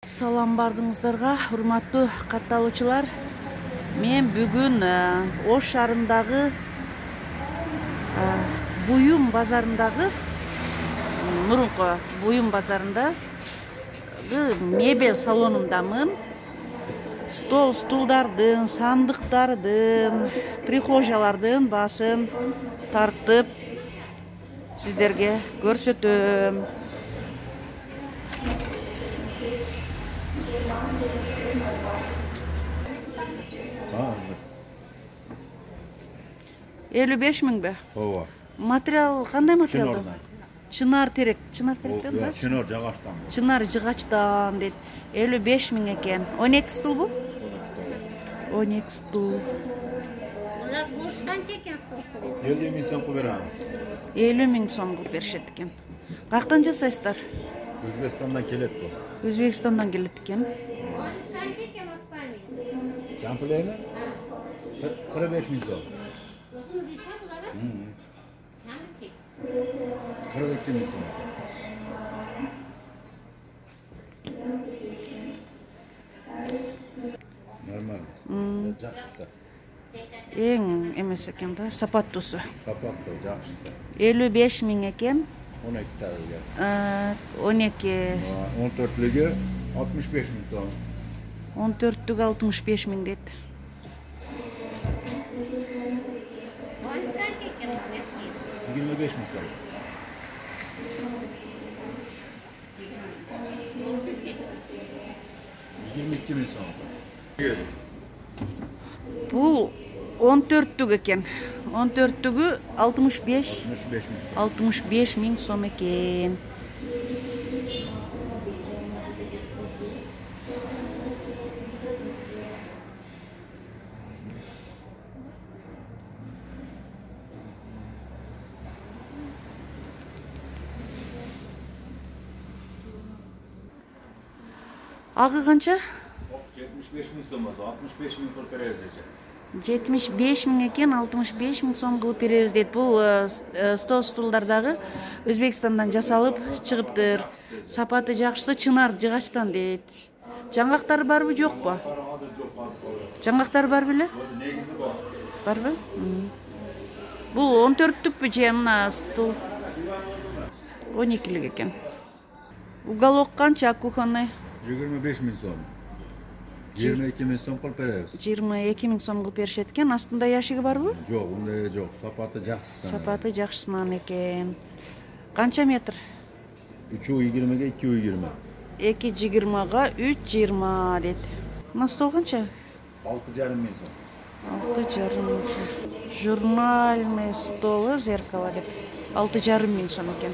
Салам бардыңыздарга, урматтуу катталуучулар. Мен бүгүн Ош шаарындагы буюм базарындагы мурунку буюм базарындагы мебель салонундамын. Стол, стулдардын, сандыктардын, прихожиялардын баасын тартып сиздерге көрсөтөм. Элүү 5 миң бе? Ооба. Материал кандай материалдан? Чынар терек. Чынар теректен да? Чынар жагачтан. Чынар жыгачтан дейт. 55 миң экен. 12 стул бу? 12 стул. Ular boş qancha ekan stol? 50 ming so'm qilib beramiz. 50 mиң сом кылып беришет экен. Каяктан жасайсыздар? O'zbekistondan keladi bu. Өзбекстандан келет экен. Qancha ekan Ospangiz? Jampilaymi? 45 ming so'm. O'zingiz ishab ular? Qancha? 42 ming so'm. Normal. Жақсы. Эң эмес экен да, сапаттуусу. Сапатты, жақсы. 55 миң экен. 12 tane. 12. 14'lüğü 65 ming so'm. 14'lüğü 65 миң дейт. Boyingiz qancha ekan? 25 ming so'm. 22 ming so'm. Бул 14'lüğü экен. 14'lüğü 65 миң сом экен. Ағы қанша? 75 ming so'm, 65 ming qilib beramiz desa. 75 миң экен, 65 миң сом кылып беребиз дейт. Бул стол стулдардагы Өзбекстандан жасалып чыгыптыр. Сапаты жакшы, чынар жыгачтан дейт. Жаңгактары барбы, жокпу? Жаңгактары бар беле? Негизи бар. Барбы? Бул 14'lükпү же мына стул? 12'lik экен. Уголок канча кухонный? 25 ming so'm. 22 ming so'm qilib beramiz. 22 миң сом кылып беришет экен. Астында яшиги барбы? Yo'q, unday yo'q. Sapati жақсы. Сапаты жакшысынан экен. Канча метр? 320 ga 220. 220-га 320 дейт. Мына стол канча? 6,5 ming so'm. 6,5 миң сом. Журнальный столы, зеркало деп 6,5 миң сом экен.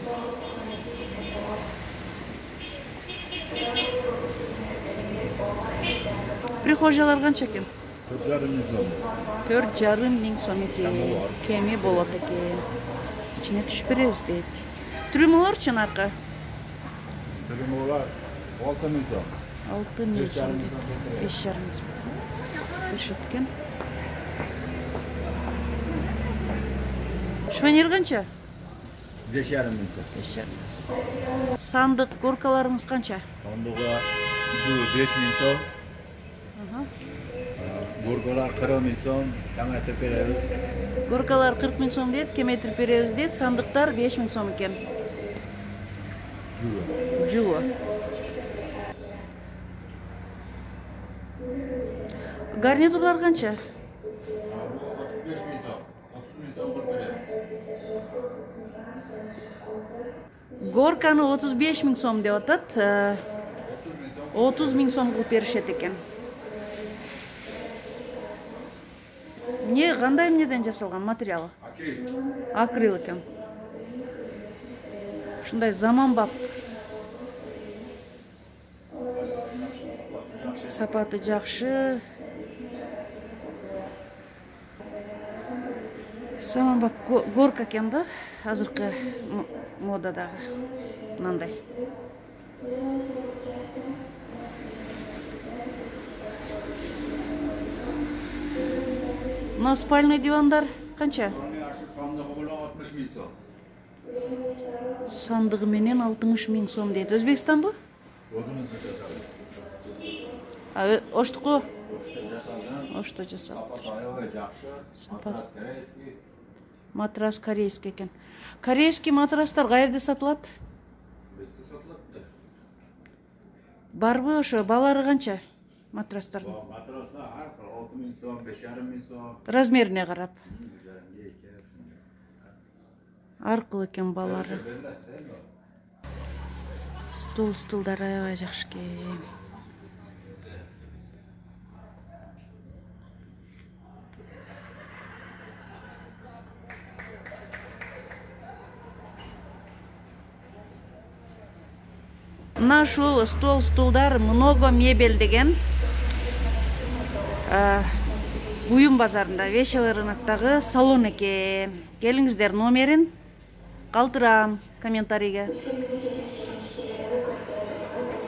Прихожиялар канча экен? 4,5 ming so'm. 4,5 миң сом экен. Кеми болот экен. İçine түшүп беребиз дейт. Трюмолорчу наркы? Трюмолар 6 ming so'm. 6 миң сом дейт. 5,5 миң сом. Беришет экен. Шванер канча? 5,5 ming so'm. 5,5 миң сом. Сандык горкаларыңыз канча? Sandığa 5 ming so'm. Gorkalar 40 ming so'm. Kamaytirib beramiz. Горкалар 40 миң сом дейт, кеметирип беребиз дейт. Сандыктар 5 миң сом экен. Жуо. Гарнитурлар канча? 35 ming so'm. 30 ming so'm qilib beramiz. Горканы 35 миң сом деп атат. 30 миң сом кылып беришет экен. Не, кандай эмнеден жасалган материалы? Акрил экен. Ушундай заманбап. Сапаты жакшы. Заманбап горка экен да, азыркы модадагы. Мындай. Мына спальный дивандар канча? Sandığı bilan 60 ming so'm. Сандыгы менен 60 миң сом дейт. Өзбекстан бу? O'zimizda жасалgan. Оштуку? Жасалган. Ошто жасалып. Сапат аябай жакшы. Матрас корейский. Матрас корейский экен. Корейский матрастар каерде сатылат? Бизде сатылат да. Барбы ошо балары канча матрастардын? Матрастар ар кыл 6000 сом, 5500 сом. Размерине карап. Жарым эки ушундай. Аркылы экен балары. Стулдар аябай жакшы экен. Мына ушул стулдар много мебель деген буюм базарында вещевой рыноктагы салон экен. Келиңиздер номерин калтырам комментарийге.